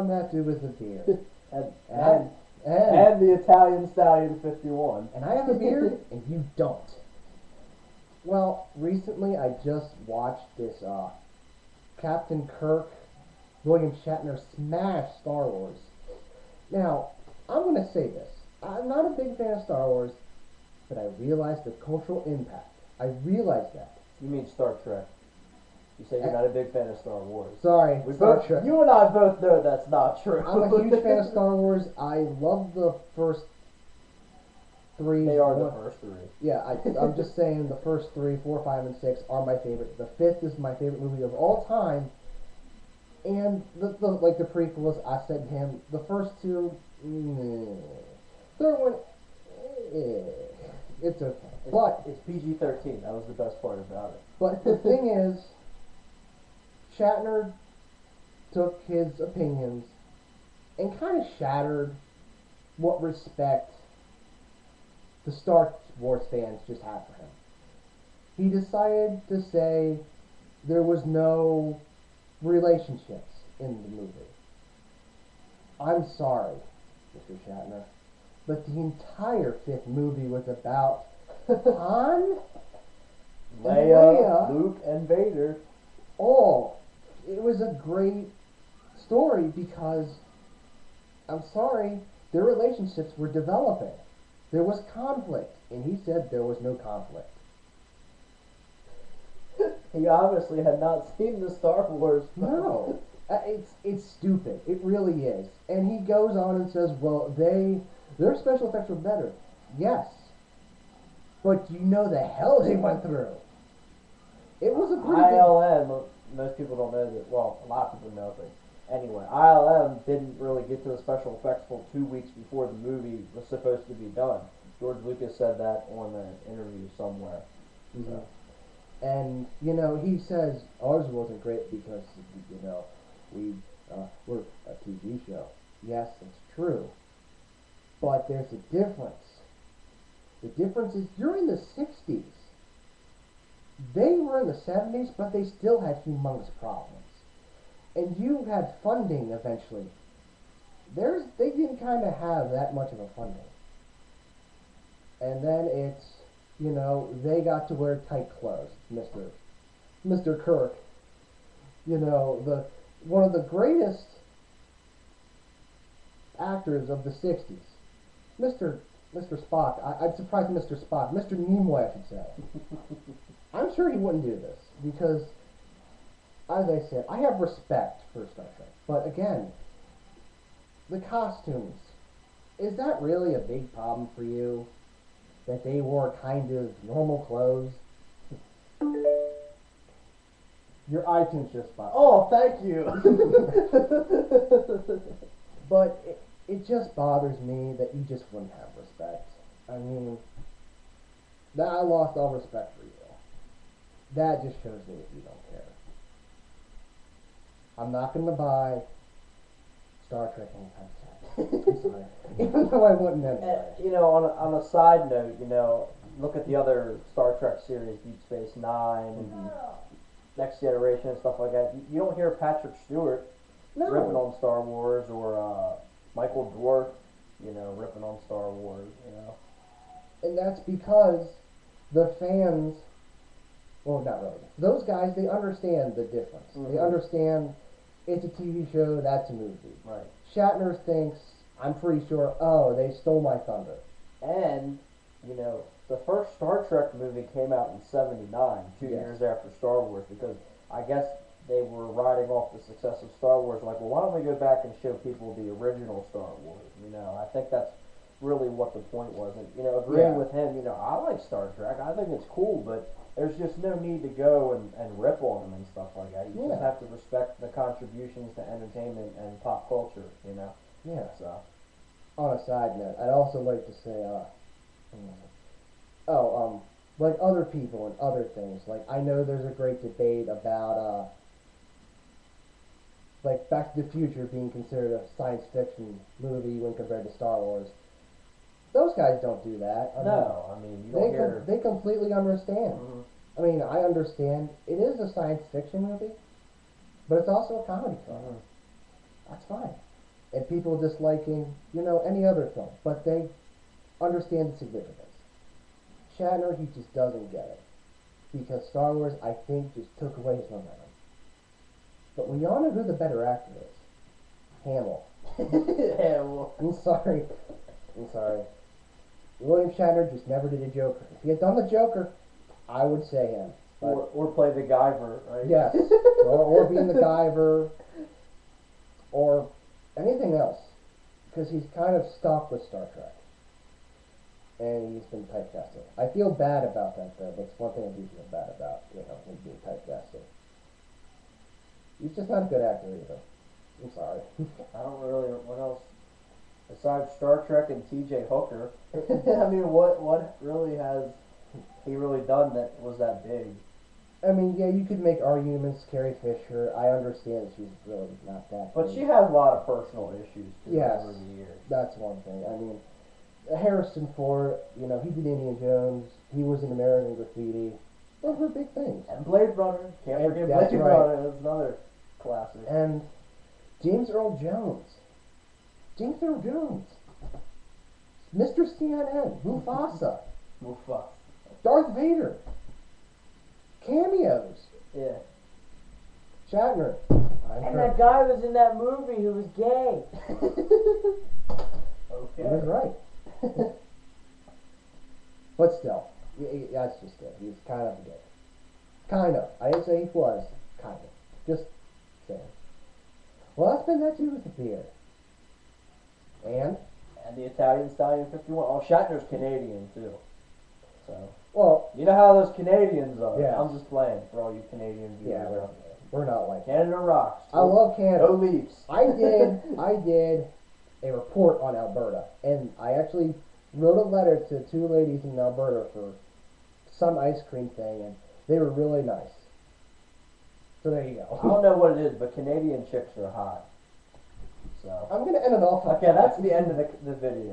found that dude with a beard. and the Italian Stallion 51. And I have a beard, and you don't. Well, recently I just watched this Captain Kirk, William Shatner smash Star Wars. Now, I'm going to say this. I'm not a big fan of Star Wars, but I realize the cultural impact. I realize that. You mean Star Trek. You say you're not a big fan of Star Wars. Sorry, Star Trek. You and I both know that's not true. I'm a huge fan of Star Wars. I love the first three. They are the first three. Yeah, I'm just saying the first 3, 4, 5, and 6 are my favorite. The 5th is my favorite movie of all time. And the prequels, I said to him, the first 2, third one, it's okay. But it's PG-13. That was the best part about it. But the thing is, Shatner took his opinions and kind of shattered what respect the Star Wars fans just had for him. He decided to say there was no relationships in the movie. I'm sorry, Mr. Shatner, but the entire 5th movie was about Han, Leia, Luke, and Vader. It was a great story because, I'm sorry, their relationships were developing. There was conflict, and he said there was no conflict. He obviously had not seen the Star Wars. No, it's stupid. It really is. And he goes on and says, well, their special effects were better. Yes. But you know the hell they went through. It was a pretty ILM, most people don't know that. Well, a lot of people know, but anyway, ILM didn't really get to the special effects till 2 weeks before the movie was supposed to be done. George Lucas said that on an interview somewhere. Mm-hmm. So. And, he says ours wasn't great because, we're a TV show. Yes, that's true. But there's a difference. The difference is you're in the 60s. They were in the 70s, but they still had humongous problems. And you had funding eventually. They didn't kind of have that much of a funding. And then it's, they got to wear tight clothes, Mr. Kirk. One of the greatest actors of the 60s. Mr. Spock. I'm surprised Mr. Spock. Mr. Nimoy, I should say. I'm sure he wouldn't do this because, as I said, I have respect for Star Trek. But again, the costumes. Is that really a big problem for you? That they wore kind of normal clothes? Your iTunes just bought. Oh, thank you. But it just bothers me that you just wouldn't have respect. I mean, that I lost all respect for you. That just shows me that you don't care. I'm not going to buy Star Trek anytime soon. I'm sorry. Even though I wouldn't anyway. On a side note, look at the other Star Trek series, Deep Space Nine, and Next Generation and stuff like that. You don't hear Patrick Stewart ripping on Star Wars or Michael Dorff, ripping on Star Wars, And that's because the fans, well, not really. Those guys, they understand the difference. Mm-hmm. They understand it's a TV show, that's a movie. Right. Shatner thinks, I'm pretty sure, they stole my thunder. And, the first Star Trek movie came out in 79, 2 years after Star Wars, because I guess they were riding off the success of Star Wars, like, well, why don't we go back and show people the original Star Wars, I think that's really what the point was, and, agreeing with him, I like Star Trek, I think it's cool, but there's just no need to go and rip on them and stuff like that. You just have to respect the contributions to entertainment and pop culture, Yeah. So. On a side note, I'd also like to say, like other people and other things. Like, I know there's a great debate about, like, Back to the Future being considered a science fiction movie when compared to Star Wars. Those guys don't do that. You don't hear... They completely understand. Mm-hmm. I mean, I understand. It is a science fiction movie, but it's also a comedy film. Mm-hmm. That's fine. and people disliking, any other film, but they understand the significance. Shatner, he just doesn't get it. Because Star Wars, I think, just took away his momentum. But we all know who the better actor is. Hamill. Hamill. I'm sorry. William Shatner just never did a Joker. If he had done the Joker, I would say him. Or play the Guyver, right? Yes. or being the Guyver. Or anything else. Because he's kind of stuck with Star Trek. And he's been typecasted. I feel bad about that, though. That's one thing I do feel bad about, him being typecasted. He's just not a good actor either. I'm sorry. I don't really. What else? Besides Star Trek and T.J. Hooker, I mean, what really has he really done that was that big? I mean, yeah, you could make arguments. Carrie Fisher, I understand that she's really not that. But big. she has a lot of personal issues too over the years. That's one thing. I mean, Harrison Ford, he did Indiana Jones. He was in American Graffiti. Those were big things. And Blade Runner. Can't forget Blade Runner. That's another classic. And James Earl Jones. Mr. CNN. Mufasa. Darth Vader. Cameos. Yeah. Shatner. That guy was in that movie who was gay. Okay. He was right. But still, that's just it. He's kind of gay. Kind of. I didn't say he was. Kind of. Just saying. Well, that's been that too with the beer. And the Italian Stallion 51. Oh, Shatner's Canadian too. So. Well, you know how those Canadians are. Yeah. I'm just playing for all you Canadian viewers out there. We're not like Canada rocks. I love Canada. No Leafs. I did a report on Alberta, and I actually wrote a letter to 2 ladies in Alberta for some ice cream thing, and they were really nice. So there you go. I don't know what it is, but Canadian chicks are hot. So I'm gonna end it off. Okay, that's the end of the video.